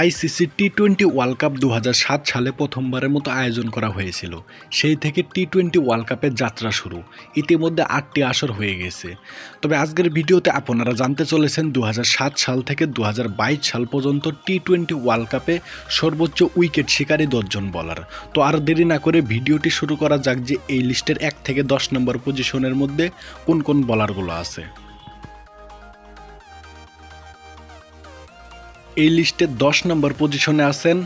ICC টি-20 world cup 2007 সালে প্রথমবারের মতো আয়োজন করা হয়েছিল। সেই থেকে টি-20 ওয়ার্ল্ড কাপের যাত্রা শুরু। ইতিমধ্যে 8টি আসর হয়ে গেছে। তবে আজকের ভিডিওতে আপনারা জানতে চলেছেন 2007 সাল থেকে 2022 সাল পর্যন্ত টি-20 ওয়ার্ল্ড কাপে সর্বোচ্চ উইকেট শিকারী 10 জন বোলার। তো আর দেরি না করে ভিডিওটি শুরু করা যাক যে এই লিস্টের 1 থেকে 10 নম্বর পজিশনের মধ্যে কোন কোন বোলারগুলো আছে। এই লিস্টে 10 নম্বর পজিশনে আছেন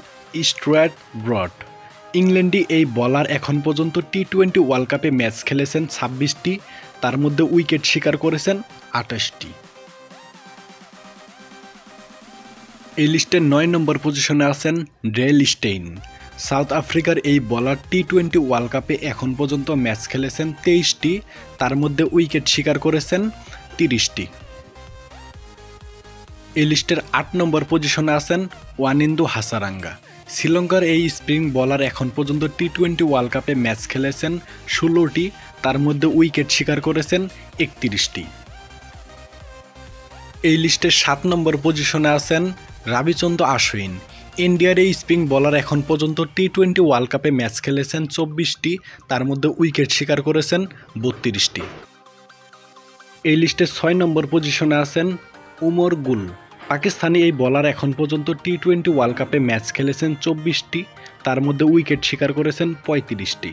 স্টুয়ার্ট ব্রড। ইংল্যান্ডি এই বোলার এখন পর্যন্ত টি-20 ওয়ার্ল্ড কাপে ম্যাচ খেলেছেন 26টি, তার মধ্যে উইকেট শিকার করেছেন 28টি। এই লিস্টের 9 নম্বর পজিশনে আছেন ডেল স্টেইন। সাউথ আফ্রিকার এই বোলার টি-20 ওয়ার্ল্ড কাপে এখন পর্যন্ত ম্যাচ খেলেছেন 23টি, তার মধ্যে উইকেট শিকার করেছেন 30টি। এই লিস্টের 8 নম্বর পজিশনে আছেন ওয়ানিন্দু হাসারাঙ্গা। শ্রীলঙ্কার এই স্পিন বোলার এখন পর্যন্ত টি-20 ওয়ার্ল্ড কাপে ম্যাচ খেলেছেন 16টি, তার মধ্যে উইকেট শিকার করেছেন 31টি। এই লিস্টের 7 নম্বর পজিশনে আছেন রবিচন্দ্র অশ্বিন। ইন্ডিয়ার এই স্পিন বোলার এখন পর্যন্ত টি-20 ওয়ার্ল্ড কাপে ম্যাচ খেলেছেন 24টি, তার মধ্যে উইকেট শিকার করেছেন 32টি। এই লিস্টের 6 নম্বর পজিশনে আছেন উমর গুল। পাকিস্তানি এই বোলার এখন পর্যন্ত টি-20 ওয়ার্ল্ড কাপে ম্যাচ খেলেছেন 24টি, তার মধ্যে উইকেট শিকার করেছেন 35টি।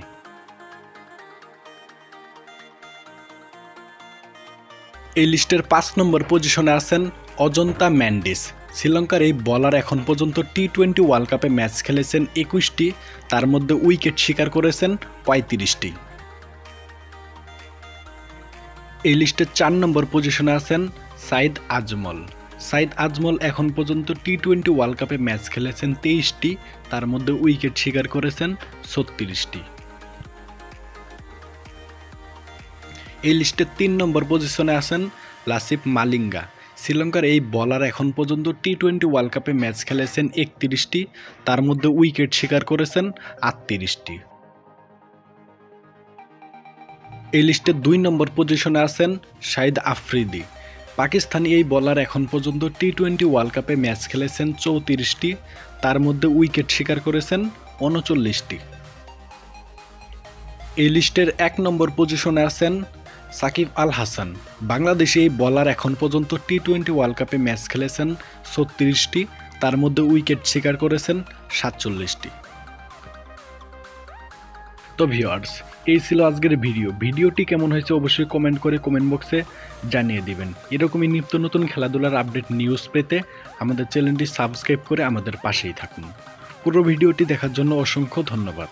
এই লিস্টের 5 নম্বর পজিশনে আছেন অজন্তা ম্যান্ডিস। শ্রীলঙ্কার এই বোলার এখন পর্যন্ত টি-20 ওয়ার্ল্ড কাপে ম্যাচ খেলেছেন 21টি, তার মধ্যে উইকেট শিকার করেছেন 35টি। এই লিস্টের 4 নম্বর পজিশনে আছেন সাইদ আজমল। সাইদ আজমল এখন পর্যন্ত টি-20 ওয়ার্ল্ড কাপে ম্যাচ খেলেছেন 23টি, তার মধ্যে উইকেট শিকার করেছেন 36টি। এই লিস্টের 3 নম্বর পজিশনে আছেন লাসিথ মালিঙ্গা। শ্রীলঙ্কার এই বোলার এখন পর্যন্ত টি-20 ওয়ার্ল্ড কাপে ম্যাচ খেলেছেন 31টি, তার মধ্যে উইকেট শিকার করেছেন 38টি। এই লিস্টের 2 নম্বর পজিশনে আছেন শাহিদ আফ্রিদি। পাকিস্তানি এই বোলার এখন পর্যন্ত টি-20 ওয়ার্ল্ড কাপে ম্যাচ খেলেছেন 34টি, তার মধ্যে উইকেট শিকার করেছেন 39টি। এই লিস্টের 1 নম্বর পজিশনে আছেন সাকিব আল হাসান। বাংলাদেশি এই বোলার এখন পর্যন্ত টি-20 ওয়ার্ল্ড কাপে ম্যাচ খেলেছেন 36টি, তার মধ্যে উইকেট শিকার করেছেন 47টি। তো ভিউয়ার্স, এই ছিল আজকের ভিডিওটি কেমন হয়েছে অবশ্যই কমেন্ট করে কমেন্ট বক্সে জানিয়ে দিবেন। এরকমই নিত্য নতুন খেলাধুলার আপডেট নিউজ পেতে আমাদের চ্যানেলটি সাবস্ক্রাইব করে আমাদের পাশেই থাকুন। পুরো ভিডিওটি দেখার জন্য অসংখ্য ধন্যবাদ।